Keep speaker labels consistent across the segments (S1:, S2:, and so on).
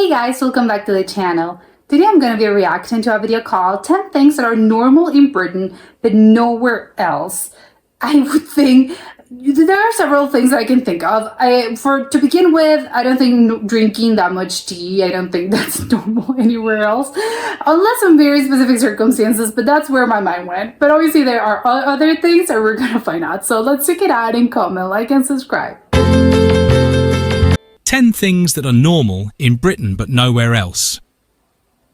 S1: Hey guys, welcome back to the channel. Today I'm going to be reacting to a video called 10 things that are normal in Britain but nowhere else. I would think there are several things that I can think of. To begin with, I don't think drinking that much tea, I don't think that's normal anywhere else. Unless in very specific circumstances, but that's where my mind went. But obviously there are other things that we're going to find out. So let's check it out and comment, like, and subscribe.
S2: 10 things that are normal in Britain but nowhere else.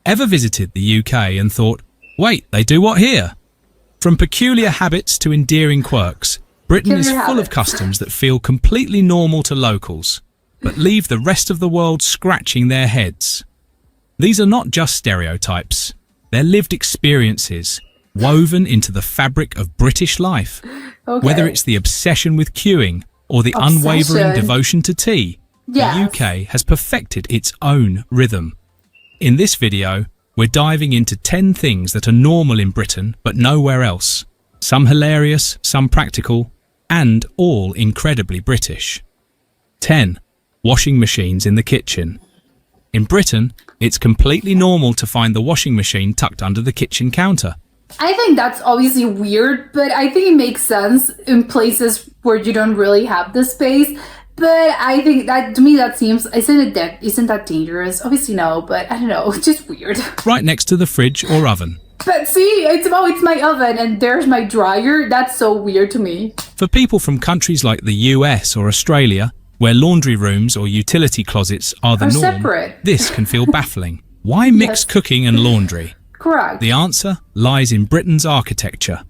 S2: Ever visited the UK and thought, wait, they do what here? From peculiar habits to endearing quirks, Britain is full of customs that feel completely normal to locals, but leave the rest of the world scratching their heads. These are not just stereotypes, they're lived experiences, woven into the fabric of British life. Whether it's the obsession with queuing or the unwavering devotion to tea, the UK has perfected its own rhythm. In this video, we're diving into 10 things that are normal in Britain but nowhere else. Some hilarious, some practical, and all incredibly British. 10. Washing machines in the kitchen. In Britain, it's completely normal to find the washing machine tucked under the kitchen counter.
S1: I think that's obviously weird, but I think it makes sense in places where you don't really have the space. But I think that, to me, that seems, isn't that dangerous? Obviously no, but I don't know, it's just weird.
S2: Right next to the fridge or oven.
S1: But see, it's my oven and there's my dryer. That's so weird to me.
S2: For people from countries like the US or Australia, where laundry rooms or utility closets are the norm,
S1: separate.
S2: This can feel baffling. Why mix cooking and laundry?
S1: Correct.
S2: The answer lies in Britain's architecture.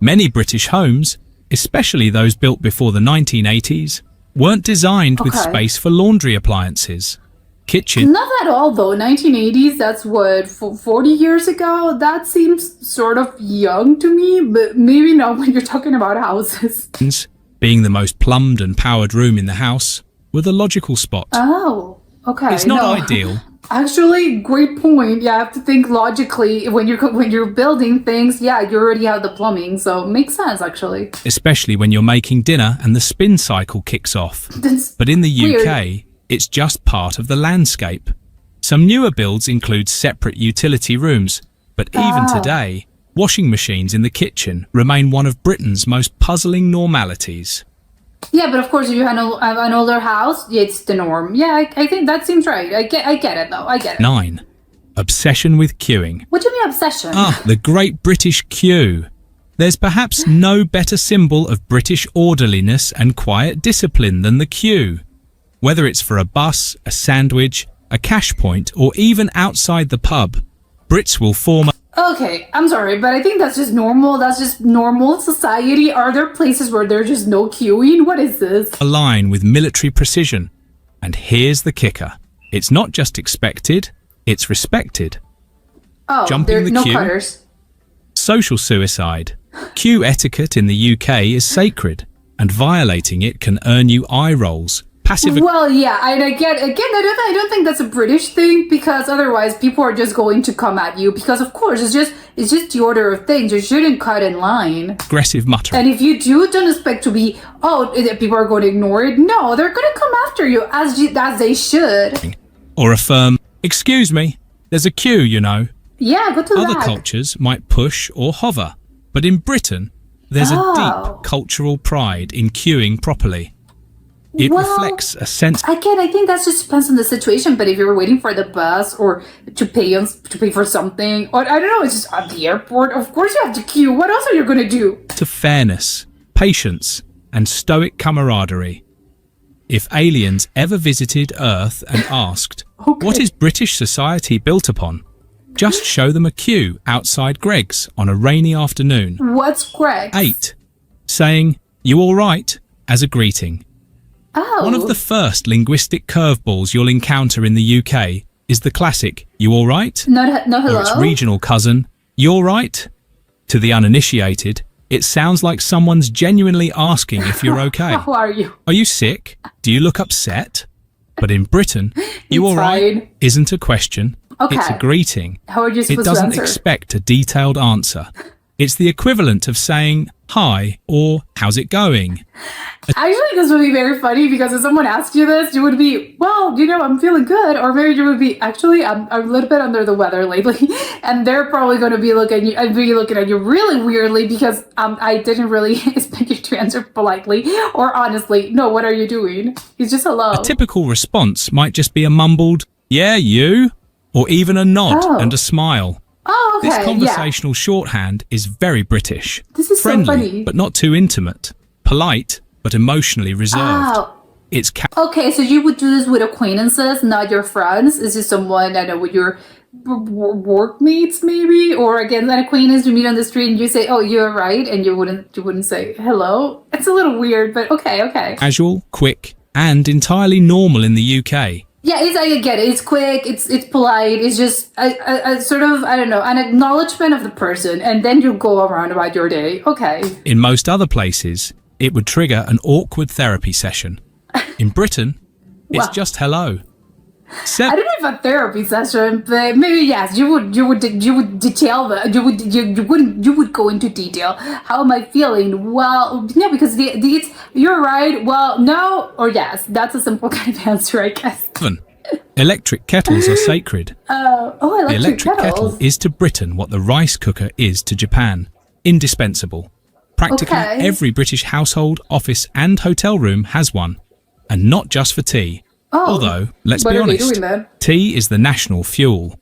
S2: Many British homes, especially those built before the 1980s, weren't designed with space for laundry appliances. Kitchen.
S1: Not at all though. 1980s, that's what, 40 years ago? That seems sort of young to me, but maybe not when you're talking about houses.
S2: Being the most plumbed and powered room in the house, were the logical spot.
S1: Oh, okay.
S2: It's not ideal.
S1: Actually, great point. Yeah, I have to think logically when you're building things. Yeah, you already have the plumbing, so it makes sense actually.
S2: Especially when you're making dinner and the spin cycle kicks off. But in the UK, it's just part of the landscape. Some newer builds include separate utility rooms, but even today, washing machines in the kitchen remain one of Britain's most puzzling normalities.
S1: Yeah, but of course, if you have an older house, it's the norm. Yeah, I think that seems right. I get it, though. I get it.
S2: 9. Obsession with queuing.
S1: What do you mean obsession?
S2: The Great British Queue. There's perhaps no better symbol of British orderliness and quiet discipline than the queue. Whether it's for a bus, a sandwich, a cash point, or even outside the pub, Brits will form
S1: Okay, I'm sorry, but I think that's just normal. That's just normal society. Are there places where there's just no queuing? What is this?
S2: a line with military precision. And here's the kicker. It's not just expected, it's respected.
S1: Oh,
S2: Jumping the
S1: no
S2: queue.
S1: cutters.
S2: Social suicide. Queue etiquette in the UK is sacred, and violating it can earn you eye rolls.
S1: Well, yeah, I don't think that's a British thing, because otherwise people are just going to come at you, because of course it's just the order of things. You shouldn't cut in line.
S2: Aggressive muttering.
S1: And if you don't expect to be, people are going to ignore it. No, they're going to come after you as they should.
S2: Or affirm, excuse me, there's a queue, you know.
S1: Yeah, go to that.
S2: Other cultures might push or hover, but in Britain, there's a deep cultural pride in queuing properly. It reflects a sense.
S1: Again, I think that just depends on the situation. But if you're waiting for the bus or to pay for something, or I don't know, it's just at the airport. Of course, you have to queue. What else are you going to do?
S2: To fairness, patience, and stoic camaraderie. If aliens ever visited Earth and asked, what is British society built upon? Just show them a queue outside Greggs on a rainy afternoon.
S1: What's Greggs?
S2: 8. Saying, you all right, as a greeting. One of the first linguistic curveballs you'll encounter in the UK is the classic, you all right?
S1: No hello?
S2: Or its regional cousin, you all right? To the uninitiated, it sounds like someone's genuinely asking if you're okay.
S1: How are you?
S2: Are you sick? Do you look upset? But in Britain, you all right isn't a question, it's a greeting.
S1: How are you supposed to answer?
S2: It doesn't expect a detailed answer. It's the equivalent of saying, hi, or how's it going?
S1: Actually, this would be very funny because if someone asked you this, you would be, well, I'm feeling good. Or maybe you would be, actually, I'm a little bit under the weather lately. And they're probably going to be looking at you really weirdly because I didn't really expect you to answer politely or honestly. No, what are you doing? It's just hello.
S2: A typical response might just be a mumbled, yeah, you, or even a nod
S1: Oh.
S2: and a smile.
S1: Oh, okay.
S2: This
S1: Yeah.
S2: conversational shorthand is very British.
S1: This is so
S2: Friendly,
S1: funny.
S2: but not too intimate. Polite, but emotionally reserved.
S1: Oh.
S2: It's
S1: Okay, so you would do this with acquaintances, not your friends. Is this someone, I don't know, with your workmates maybe, or again, an acquaintance you meet on the street and you say, "Oh, you're right," and you wouldn't say hello. It's a little weird, but okay.
S2: casual, quick, and entirely normal in the UK.
S1: Yeah, I get it. It's quick. It's polite. It's just a sort of, I don't know, an acknowledgement of the person, and then you go around about your day. Okay.
S2: In most other places, it would trigger an awkward therapy session. In Britain, it's
S1: Wow.
S2: just hello.
S1: I don't know if a therapy session, but maybe yes, you would detail that. You would go into detail. How am I feeling? Well, no, because it's you're right. Well, no, or yes. That's a simple kind of answer, I guess.
S2: 7. Electric kettles are sacred.
S1: Oh,
S2: The
S1: electric
S2: electric
S1: kettles.
S2: kettle is to Britain what the rice cooker is to Japan. Indispensable. Practically
S1: Okay.
S2: every British household, office, and hotel room has one. And not just for tea.
S1: Oh,
S2: Although, let's
S1: what
S2: be
S1: are they
S2: honest,
S1: doing then?
S2: tea is the national fuel.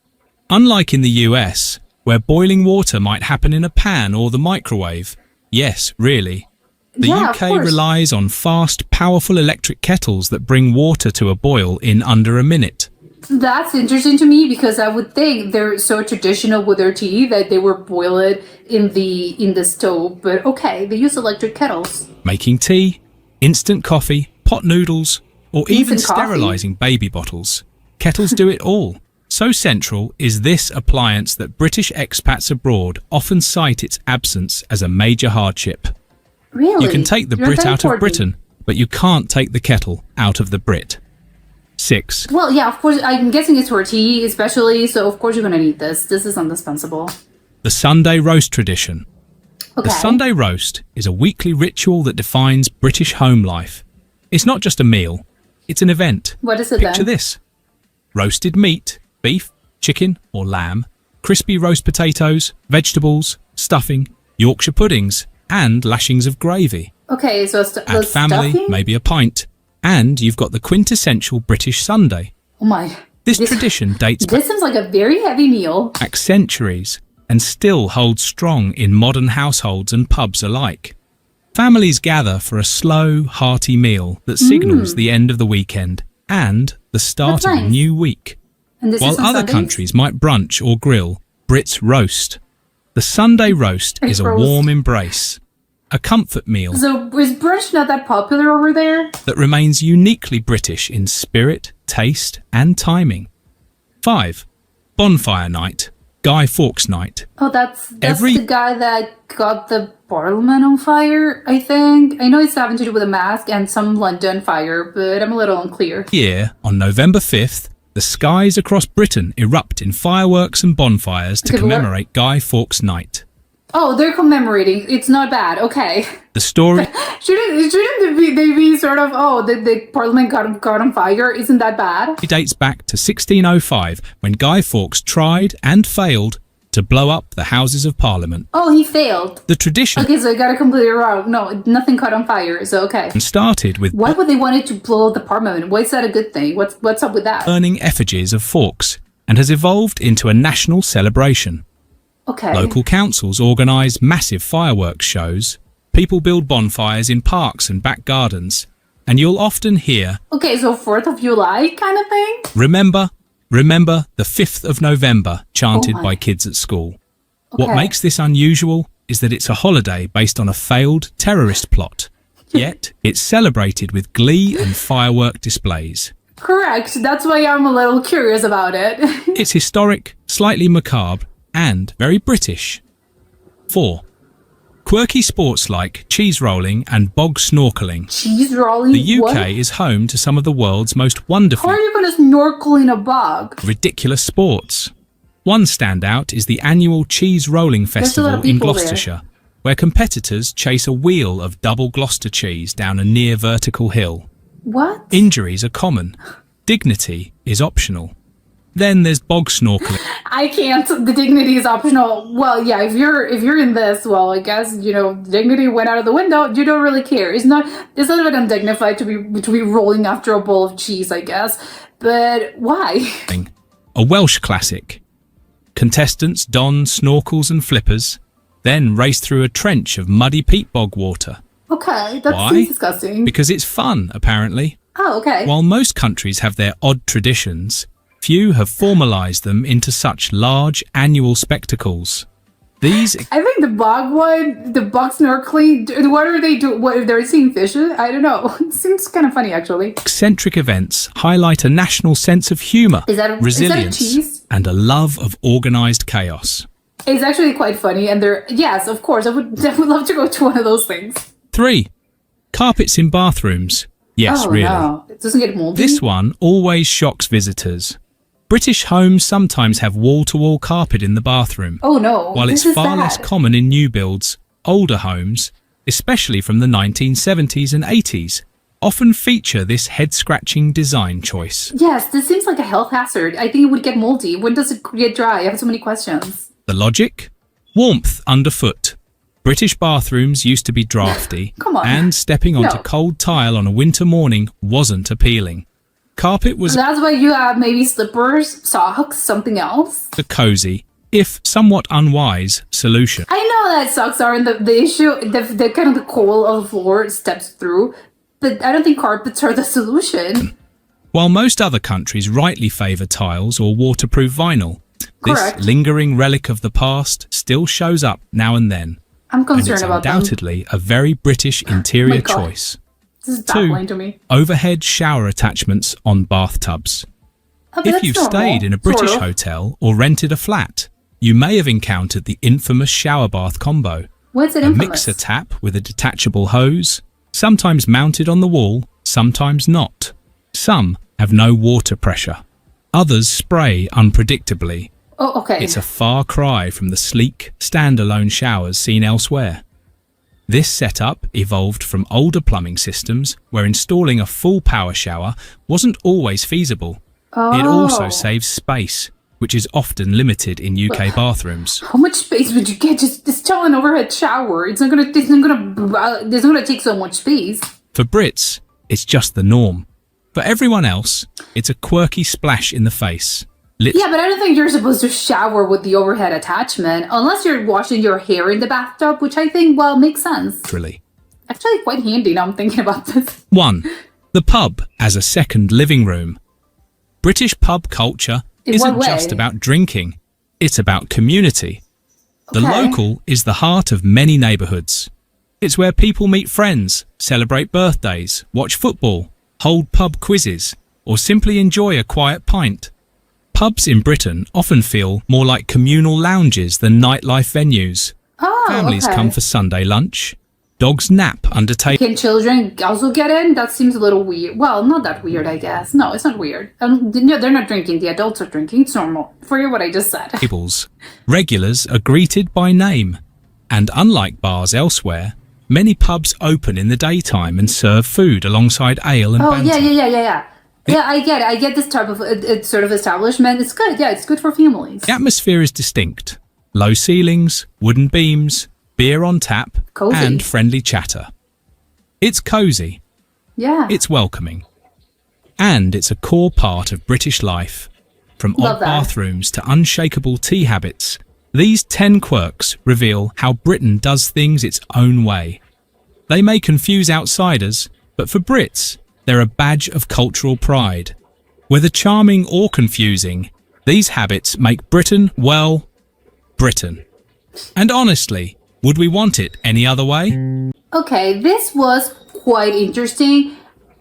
S2: Unlike in the US, where boiling water might happen in a pan or the microwave. Yes, really. The
S1: Yeah, of
S2: UK
S1: course.
S2: relies on fast, powerful electric kettles that bring water to a boil in under a minute.
S1: That's interesting to me because I would think they're so traditional with their tea that they were boiled in the stove. But okay, they use electric kettles.
S2: Making tea, instant coffee, pot noodles, or even
S1: Instant coffee?
S2: sterilising baby bottles. Kettles do it all. So central is this appliance that British expats abroad often cite its absence as a major hardship.
S1: Really?
S2: You can take the
S1: You're
S2: Brit
S1: that
S2: out of
S1: important.
S2: Britain, but you can't take the kettle out of the Brit. 6.
S1: Well, yeah, of course. I'm guessing it's for tea, especially. So of course you're gonna need this. This is indispensable.
S2: The Sunday roast tradition.
S1: Okay.
S2: The Sunday roast is a weekly ritual that defines British home life. It's not just a meal, it's an event.
S1: What is it
S2: Picture
S1: then?
S2: this. Roasted meat, beef, chicken or lamb, crispy roast potatoes, vegetables, stuffing, Yorkshire puddings, and lashings of gravy.
S1: Okay, so
S2: Add family,
S1: stuffing?
S2: maybe a pint, and you've got the quintessential British Sunday.
S1: Oh my.
S2: This tradition dates
S1: This seems like a very heavy meal.
S2: back centuries and still holds strong in modern households and pubs alike. Families gather for a slow, hearty meal that signals the end of the weekend and the start
S1: That's
S2: of a
S1: nice.
S2: new week.
S1: And this
S2: While
S1: is on
S2: other
S1: Sundays?
S2: countries might brunch or grill, Brits roast. The Sunday roast is a
S1: Roast.
S2: warm embrace, a comfort meal
S1: So is brunch not that popular over there?
S2: that remains uniquely British in spirit, taste, and timing. 5. Bonfire night, Guy Fawkes night.
S1: Oh, that's
S2: Every-
S1: the guy that got the Parliament on fire, I think. I know it's having to do with a mask and some London fire, but I'm a little unclear.
S2: Year, on November 5th, the skies across Britain erupt in fireworks and bonfires to
S1: Okay, but what-
S2: commemorate Guy Fawkes night.
S1: Oh, they're commemorating. It's not bad. Okay.
S2: The story
S1: Shouldn't they be sort of, oh, the Parliament got on fire? Isn't that bad?
S2: dates back to 1605 when Guy Fawkes tried and failed to blow up the Houses of Parliament.
S1: Oh, he failed.
S2: The tradition
S1: Okay, so I got it completely wrong. No, nothing caught on fire, so okay.
S2: started with
S1: Why would they want it to blow up the Parliament? Why is that a good thing? What's up with that?
S2: burning effigies of Fawkes and has evolved into a national celebration.
S1: Okay.
S2: Local councils organise massive fireworks shows. People build bonfires in parks and back gardens. And you'll often hear,
S1: Okay, so 4th of July kind of thing?
S2: remember the 5th of November, chanted
S1: Oh my.
S2: by kids at school. What
S1: Okay.
S2: makes this unusual is that it's a holiday based on a failed terrorist plot. Yet, it's celebrated with glee and firework displays.
S1: Correct. That's why I'm a little curious about it.
S2: It's historic, slightly macabre, and very British. 4. Quirky sports like cheese rolling and bog snorkeling.
S1: Cheese rolling?
S2: The UK
S1: What?
S2: is home to some of the world's most
S1: How
S2: wonderful,
S1: are you going to snorkel in a bog?
S2: ridiculous sports. One standout is the annual Cheese Rolling
S1: a lot of
S2: Festival in
S1: people there.
S2: Gloucestershire. where competitors chase a wheel of double Gloucester cheese down a near vertical hill.
S1: What?
S2: Injuries are common. Dignity is optional. Then there's bog snorkeling.
S1: I can't. The dignity is optional. Well, yeah, if you're in this, well, I guess, dignity went out of the window. You don't really care. It's not even undignified to be rolling after a bowl of cheese, I guess. But why?
S2: A Welsh classic. Contestants don snorkels and flippers, then race through a trench of muddy peat bog water.
S1: Okay, that
S2: Why?
S1: seems disgusting.
S2: Because it's fun, apparently.
S1: Oh, okay.
S2: While most countries have their odd traditions, few have formalised them into such large annual spectacles. These
S1: I think the bog snorkeling, what are they doing? What, if they're seeing fishes? I don't know. It seems kind of funny, actually.
S2: eccentric events highlight a national sense of humour,
S1: Is that a
S2: resilience,
S1: cheese?
S2: and a love of organised chaos.
S1: It's actually quite funny, and yes, of course, I would love to go to one of those things.
S2: 3. Carpets in bathrooms. Yes,
S1: oh,
S2: really.
S1: no. It doesn't get moldy?
S2: This one always shocks visitors. British homes sometimes have wall-to-wall carpet in the bathroom.
S1: Oh, no.
S2: While it's
S1: This is
S2: far less
S1: bad.
S2: common in new builds, older homes, especially from the 1970s and 80s, often feature this head-scratching design choice.
S1: Yes, this seems like a health hazard. I think it would get moldy. When does it get dry? I have so many questions.
S2: The logic? Warmth underfoot. British bathrooms used to be drafty,
S1: Come on.
S2: and stepping onto
S1: No.
S2: cold tile on a winter morning wasn't appealing. Carpet was
S1: That's why you have maybe slippers, socks, something else.
S2: a cosy, if somewhat unwise, solution.
S1: I know that socks are the issue, the kind of the coal of the floor steps through, but I don't think carpets are the solution.
S2: While most other countries rightly favour tiles or waterproof vinyl,
S1: Correct.
S2: this lingering relic of the past still shows up now and then.
S1: I'm
S2: And
S1: concerned
S2: it's
S1: about them.
S2: undoubtedly a very British interior
S1: God.
S2: choice.
S1: This is
S2: 2.
S1: baffling to me.
S2: Overhead shower attachments on bathtubs.
S1: Oh, but
S2: If
S1: that's
S2: you've
S1: normal,
S2: stayed in a British
S1: sort of.
S2: hotel or rented a flat, you may have encountered the infamous shower bath combo.
S1: What's it
S2: A
S1: infamous?
S2: mixer tap with a detachable hose, sometimes mounted on the wall, sometimes not. Some have no water pressure. Others spray unpredictably.
S1: Oh, okay.
S2: It's a far cry from the sleek, standalone showers seen elsewhere. This setup evolved from older plumbing systems where installing a full power shower wasn't always feasible. It also
S1: Oh.
S2: saves space, which is often limited in UK bathrooms.
S1: How much space would you get just tell an overhead shower? It's not gonna take so much space.
S2: For Brits, it's just the norm. For everyone else, it's a quirky splash in the face.
S1: Yeah, but I don't think you're supposed to shower with the overhead attachment unless you're washing your hair in the bathtub, which I think, well, makes sense.
S2: Literally.
S1: Actually, quite handy now I'm thinking about this.
S2: 1. The pub as a second living room. British pub culture
S1: In
S2: isn't
S1: what way?
S2: just about drinking, it's about community. The
S1: Okay.
S2: local is the heart of many neighbourhoods. It's where people meet friends, celebrate birthdays, watch football, hold pub quizzes, or simply enjoy a quiet pint. Pubs in Britain often feel more like communal lounges than nightlife venues.
S1: Oh,
S2: Families
S1: okay.
S2: come for Sunday lunch. Dogs nap under tables.
S1: Can children also get in? That seems a little weird. Well, not that weird, I guess. No, it's not weird. No, they're not drinking. The adults are drinking. It's normal. Forget what I just said.
S2: Regulars are greeted by name. And unlike bars elsewhere, many pubs open in the daytime and serve food alongside ale and
S1: Oh,
S2: banter.
S1: yeah. Yeah, I get it. I get this type of sort of establishment. It's good. Yeah, it's good for families.
S2: The atmosphere is distinct. Low ceilings, wooden beams, beer on tap,
S1: Cozy.
S2: and friendly chatter. It's cosy.
S1: Yeah.
S2: It's welcoming. And it's a core part of British life. From
S1: Love
S2: odd
S1: that.
S2: bathrooms to unshakable tea habits, these 10 quirks reveal how Britain does things its own way. They may confuse outsiders, but for Brits, they're a badge of cultural pride. Whether charming or confusing, these habits make Britain, well, Britain. And honestly, would we want it any other way?
S1: Okay, this was quite interesting.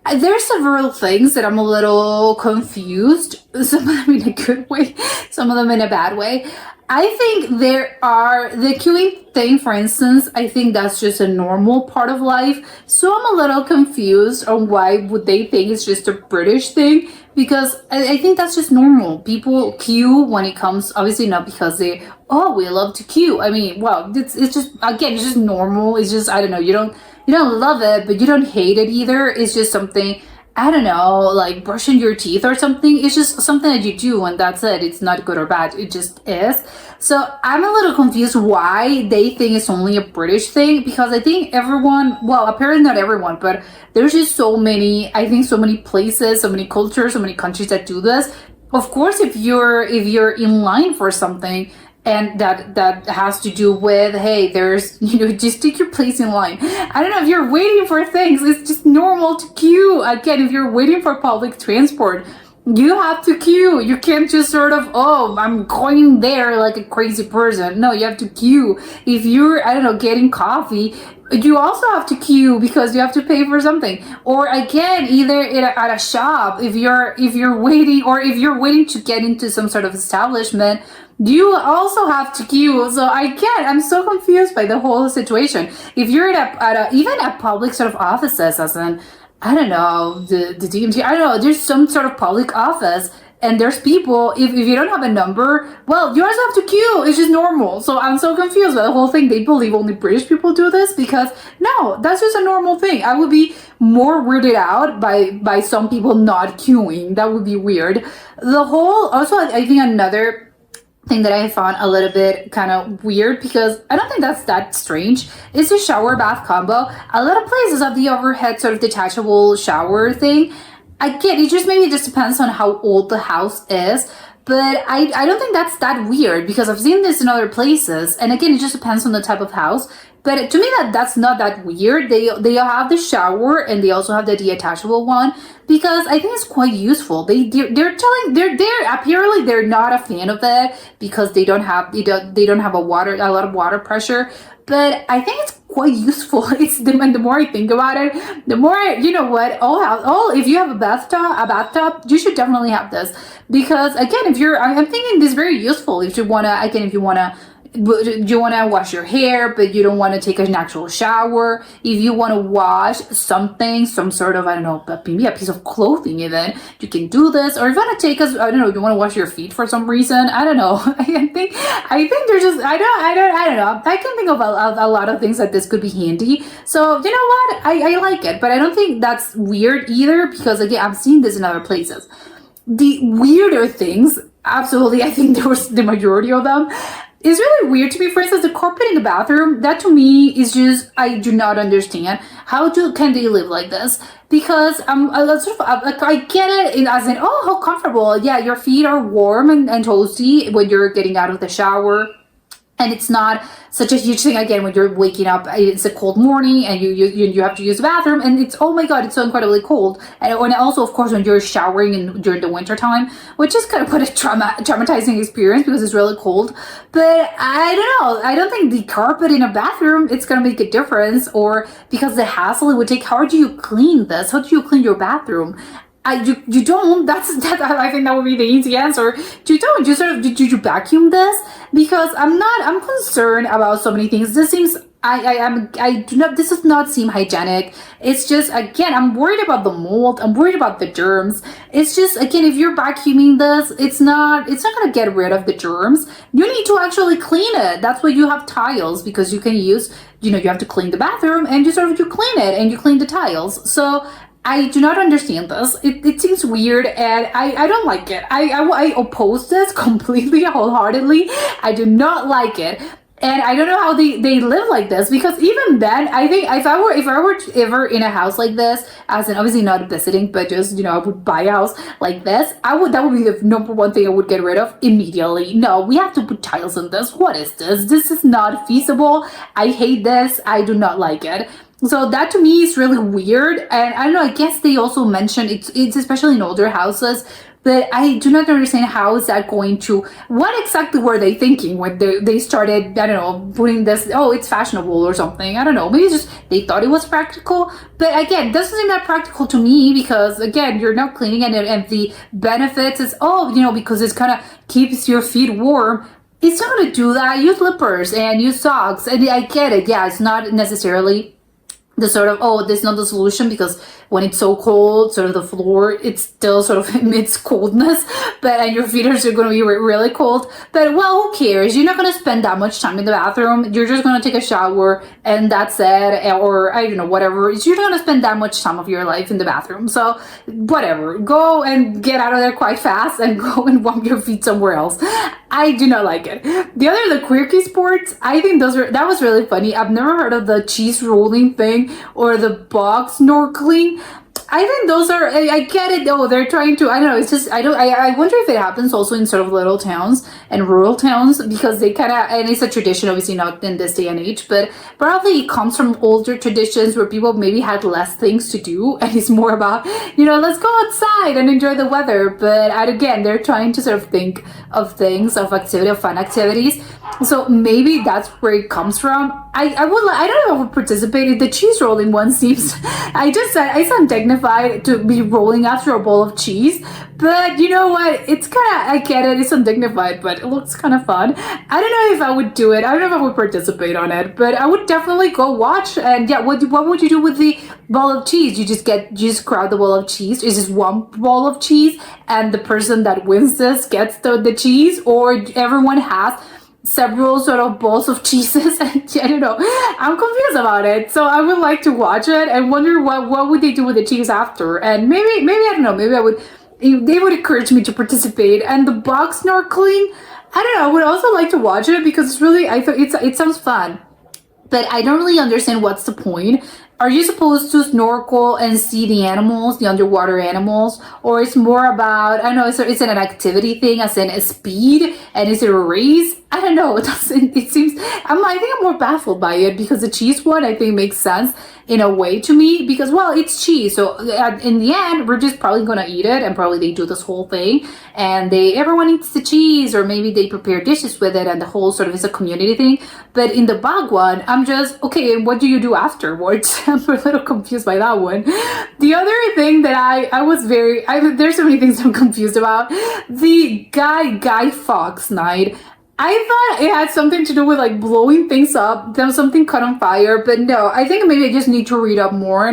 S1: There's several things that I'm a little confused. Some of them in a good way, some of them in a bad way. I think there are the queuing thing, for instance. I think that's just a normal part of life. So I'm a little confused on why would they think it's just a British thing, because I think that's just normal. People queue when it comes, obviously not because we love to queue. I mean, well, it's just, again, it's just normal. It's just, I don't know, you don't love it, but you don't hate it either. It's just something, I don't know, like brushing your teeth or something. It's just something that you do, and that's it. It's not good or bad. It just is. So I'm a little confused why they think it's only a British thing, because I think everyone, well, apparently not everyone, but there's just so many, I think so many places, so many cultures, so many countries that do this. Of course, if you're in line for something, and that has to do with, hey, there's, just take your place in line. I don't know, if you're waiting for things, it's just normal to queue. Again, if you're waiting for public transport, you have to queue. You can't just sort of, oh, I'm going there like a crazy person. No, you have to queue. If you're, I don't know, getting coffee, you also have to queue because you have to pay for something. Or again, either at a shop, if you're waiting, or if you're waiting to get into some sort of establishment, you also have to queue. So I'm so confused by the whole situation. If you're even at public sort of offices, as in, I don't know, the DMT, I don't know, there's some sort of public office, and there's people, if you don't have a number, well, you also have to queue. It's just normal. So I'm so confused by the whole thing. They believe only British people do this, because no, that's just a normal thing. I would be more weirded out by some people not queuing. That would be weird. Also, I think another thing that I found a little bit kind of weird, because I don't think that's that strange, is the shower bath combo. A lot of places have the overhead sort of detachable shower thing. Again, it just maybe just depends on how old the house is, but I don't think that's that weird, because I've seen this in other places, and again, it just depends on the type of house. But to me, that's not that weird. They have the shower, and they also have the detachable one, because I think it's quite useful. They're apparently they're not a fan of it, because they don't have a lot of water pressure. But I think it's quite useful. The more I think about it, the more you know what. If you have a bathtub, you should definitely have this, because again, I'm thinking this is very useful. If you wanna wash your hair, but you don't want to take an actual shower. If you want to wash something, some sort of, I don't know, maybe a piece of clothing even, you can do this. Or if you want to I don't know, you want to wash your feet for some reason, I don't know. I think there's just, I don't know. I can think of a lot of things that this could be handy. So you know what? I like it, but I don't think that's weird either, because again, I've seen this in other places. The weirder things, absolutely, I think there was the majority of them, is really weird to me. For instance, the carpet in the bathroom, that to me is just, I do not understand. Can they live like this? Because I get it as in, oh, how comfortable. Yeah, your feet are warm and toasty when you're getting out of the shower. And it's not such a huge thing, again, when you're waking up, it's a cold morning, and you have to use the bathroom, and it's, oh my god, it's so incredibly cold. And also, of course, when you're showering during the winter time, which is kind of quite a traumatizing experience, because it's really cold. But I don't know, I don't think the carpet in a bathroom, it's gonna make a difference, or because the hassle it would take. How do you clean this? How do you clean your bathroom? You don't. I think that would be the easy answer. You don't. Did you vacuum this? Because I'm concerned about so many things. This seems, this does not seem hygienic. It's just, again, I'm worried about the mold. I'm worried about the germs. It's just, again, if you're vacuuming this, it's not going to get rid of the germs. You need to actually clean it. That's why you have tiles, because you can use, you have to clean the bathroom, and you clean it, and you clean the tiles. So I do not understand this. It seems weird, and I don't like it. I oppose this completely, wholeheartedly. I do not like it. And I don't know how they live like this, because even then, I think if I were ever in a house like this, as in obviously not visiting, but just, I would buy a house like this, that would be the number one thing I would get rid of immediately. No, we have to put tiles in this. What is this? This is not feasible. I hate this. I do not like it. So that to me is really weird. And I don't know, I guess they also mentioned it's especially in older houses, But I do not understand how is that going to, what exactly were they thinking when they started, I don't know, putting this, oh, it's fashionable or something. I don't know. Maybe it's just they thought it was practical. But again, it doesn't seem that practical to me because, again, you're not cleaning and the benefits is, oh, because it's kind of keeps your feet warm. It's not going to do that. Use slippers and use socks. And I get it. Yeah, it's not necessarily the sort of, oh, this is not the solution because when it's so cold, sort of the floor, it still sort of emits coldness, and your feet are still going to be really cold. But well, who cares? You're not going to spend that much time in the bathroom. You're just going to take a shower and that's it. Or I don't know, whatever. You're not going to spend that much time of your life in the bathroom. So whatever, go and get out of there quite fast and go and warm your feet somewhere else. I do not like it. The quirky sports, I think that was really funny. I've never heard of the cheese rolling thing or the box snorkeling. I think those are, I get it. Oh, they're trying to, I don't know. It's just, I wonder if it happens also in sort of little towns and rural towns because they kind of, and it's a tradition, obviously not in this day and age, but probably it comes from older traditions where people maybe had less things to do. And it's more about, let's go outside and enjoy the weather. But again, they're trying to sort of think of things, of fun activities. So maybe that's where it comes from. I don't know if I would participate in the cheese rolling one. Seems I sound dignified to be rolling after a bowl of cheese, but you know what? It's kind of, I get it. It's undignified, but it looks kind of fun. I don't know if I would do it. I don't know if I would participate on it, but I would definitely go watch. And yeah, what would you do with the bowl of cheese? You just grab the bowl of cheese. Is this one bowl of cheese, and the person that wins this gets the cheese, or everyone has several sort of bowls of cheeses? And I don't know, I'm confused about it, so I would like to watch it and wonder what would they do with the cheese after. And maybe I don't know, maybe they would encourage me to participate. And the box snorkeling, I don't know, I would also like to watch it because it's really, I thought it sounds fun, but I don't really understand what's the point. Are you supposed to snorkel and see the animals, the underwater animals? Or it's more about, I don't know, is it an activity thing as in a speed? And is it a race? I don't know. It seems, I think I'm more baffled by it because the cheese one, I think makes sense in a way to me because, well, it's cheese. So in the end, we're just probably going to eat it, and probably they do this whole thing and everyone eats the cheese, or maybe they prepare dishes with it and the whole sort of is a community thing. But in the bug one, I'm just, okay, and what do you do afterwards? I'm a little confused by that one. The other thing that I was there's so many things I'm confused about. The Guy Fawkes night. I thought it had something to do with like blowing things up. There was something caught on fire, but no, I think maybe I just need to read up more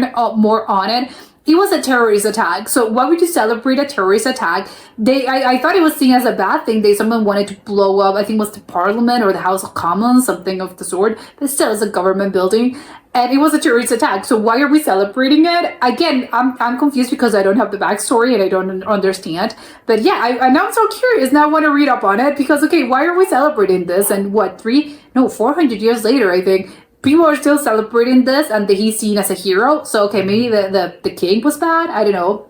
S1: on it. It was a terrorist attack. So why would you celebrate a terrorist attack? I thought it was seen as a bad thing. Someone wanted to blow up, I think it was the Parliament or the House of Commons, something of the sort. But still, it's a government building. And it was a terrorist attack. So why are we celebrating it? Again, I'm confused because I don't have the backstory and I don't understand. But yeah, I'm so curious. Now I want to read up on it because, okay, why are we celebrating this? And 400 years later, I think, people are still celebrating this and he's seen as a hero. So, okay, maybe the king was bad. I don't know.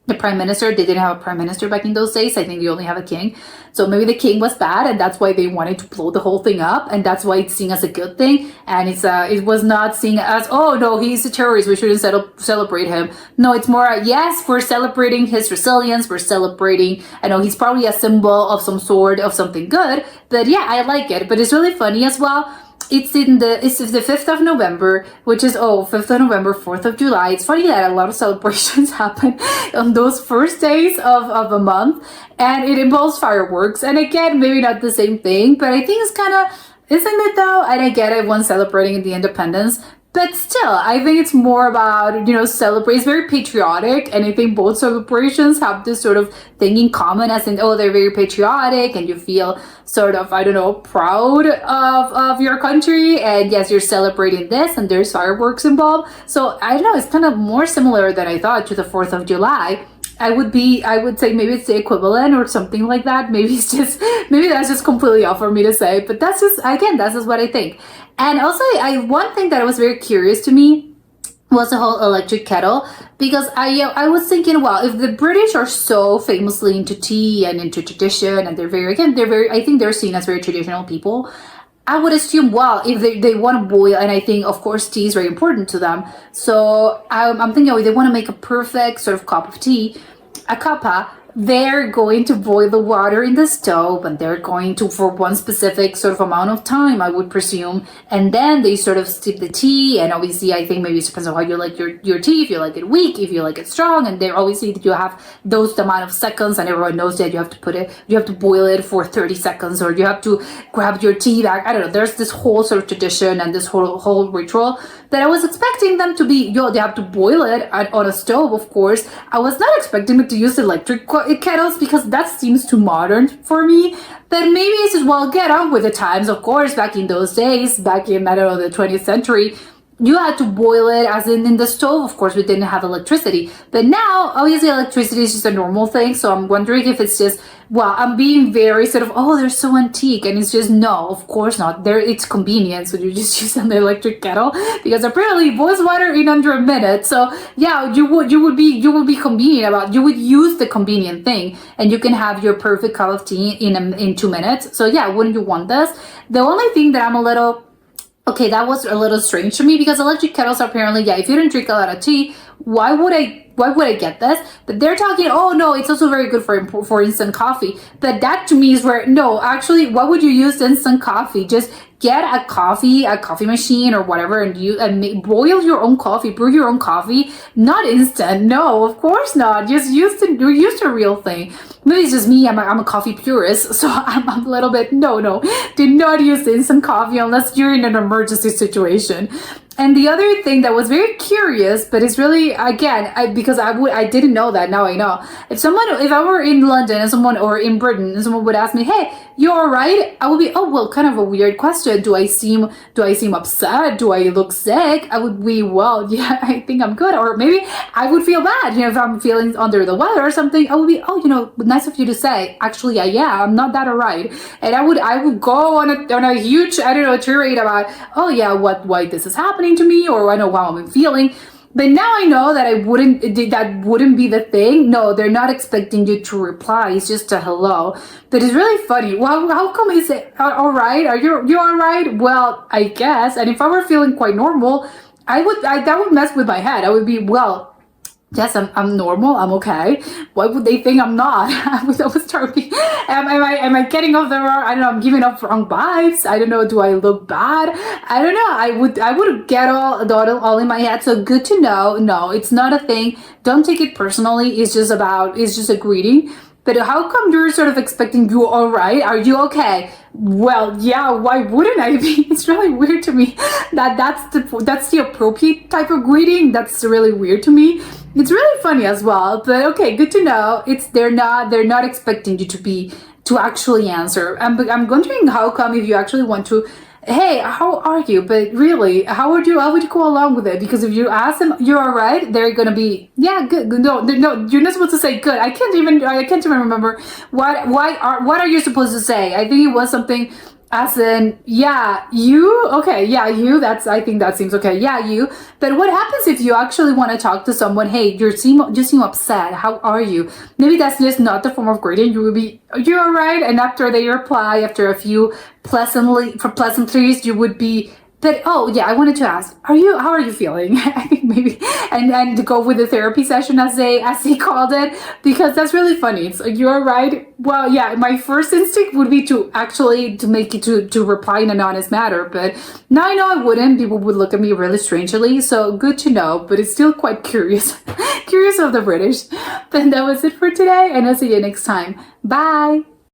S1: The prime minister, they didn't have a prime minister back in those days. I think they only have a king. So maybe the king was bad and that's why they wanted to blow the whole thing up. And that's why it's seen as a good thing. And it was not seen as, oh no, he's a terrorist, we shouldn't celebrate him. No, it's more, yes, we're celebrating his resilience. We're celebrating, I know he's probably a symbol of some sort of something good. But yeah, I like it. But it's really funny as well. It's the 5th of November, which is, 5th of November, 4th of July. It's funny that a lot of celebrations happen on those first days of a month, and it involves fireworks. And again, maybe not the same thing, but I think it's kind of, isn't it though? And I get everyone celebrating the independence, but still, I think it's more about, celebrate. It's very patriotic, and I think both celebrations have this sort of thing in common as in, they're very patriotic, and you feel sort of, I don't know, proud of your country, and yes, you're celebrating this, and there's fireworks involved. So, I don't know, it's kind of more similar than I thought to the 4th of July. I would say maybe it's the equivalent or something like that. Maybe that's just completely off for me to say, but that's just what I think. And also, one thing that was very curious to me was the whole electric kettle, because I was thinking, well, if the British are so famously into tea and into tradition, and I think they're seen as very traditional people, I would assume, well, if they want to boil, and I think, of course, tea is very important to them. So I'm thinking, they want to make a perfect sort of cup of tea, a cuppa. they're going to boil the water in the stove, and they're going to, for one specific sort of amount of time, I would presume, and then they sort of steep the tea. And obviously, I think maybe it depends on how you like your tea, if you like it weak, if you like it strong, and they obviously you have those amount of seconds, and everyone knows that you have to boil it for 30 seconds, or you have to grab your tea bag. I don't know, there's this whole sort of tradition and this whole ritual that I was expecting them to be, they have to boil it on a stove, of course. I was not expecting them to use electric kettles, because that seems too modern for me. But maybe it's just, well, get on with the times. Of course, back in those days, back in, I don't know, the 20th century, you had to boil it as in the stove. Of course, we didn't have electricity. But now, obviously, electricity is just a normal thing. So I'm wondering if it's just, well, I'm being very sort of, oh, they're so antique. And it's just, no, of course not. It's convenient. So you just use an electric kettle, because apparently it boils water in under a minute. So yeah, you would be convenient about, you would use the convenient thing, and you can have your perfect cup of tea in 2 minutes. So yeah, wouldn't you want this? The only thing that I'm a little, okay, that was a little strange to me, because electric kettles apparently, yeah, if you don't drink a lot of tea, why would I get this? But they're talking, oh no, it's also very good for instant coffee. But that to me is where, no, actually, why would you use instant coffee? Just get a coffee machine or whatever, and boil your own coffee, brew your own coffee. Not instant, no, of course not. Just use the real thing. Maybe it's just me, I'm a coffee purist, so I'm a little bit, no, do not use the instant coffee unless you're in an emergency situation. And the other thing that was very curious, but it's really, again, because I didn't know that, now I know. If I were in London or in Britain, and someone would ask me, hey, you all right? I would be, oh, well, kind of a weird question. Do I seem upset? Do I look sick? I would be, well, yeah, I think I'm good. Or maybe I would feel bad, if I'm feeling under the weather or something. I would be, oh, nice of you to say. Actually, yeah, I'm not that all right. And I would go on a huge, I don't know, tirade about, oh yeah, why this is happening to me, or I know how I'm feeling. But now I know that that wouldn't be the thing. No, they're not expecting you to reply. It's just a hello. But it's really funny. Well, how come is it all right? Are you all right? Well, I guess. And if I were feeling quite normal, that would mess with my head. I would be, well, yes, I'm normal. I'm okay. Why would they think I'm not? I would always start being, am I getting off the wrong? I don't know. I'm giving off wrong vibes. I don't know. Do I look bad? I don't know. I would get all in my head. So good to know. No, it's not a thing. Don't take it personally. It's just a greeting. But how come you're sort of expecting, you all right? Are you okay? Well, yeah, why wouldn't I be? It's really weird to me that's the appropriate type of greeting. That's really weird to me. It's really funny as well. But okay, good to know. They're not expecting you to actually answer. I'm wondering how come, if you actually want to, hey, how are you? But really, how would you go along with it? Because if you ask them, you're all right, they're gonna be, yeah, good. No, you're not supposed to say good. I can't even remember what are you supposed to say? I think it was something as in, yeah, you, okay, yeah, you, I think that seems okay, yeah, you. But what happens if you actually want to talk to someone, hey, you seem upset, how are you? Maybe that's just not the form of greeting. You would be, you're all right, and after they reply, after a few pleasantries, you would be, but oh yeah, I wanted to ask, how are you feeling? I think maybe, and to go with the therapy session as they called it, because that's really funny. It's like, you're right. Well, yeah, my first instinct would be to make it to reply in an honest manner, but now I know I wouldn't. People would look at me really strangely. So good to know, but it's still quite curious of the British. Then that was it for today, and I'll see you next time. Bye.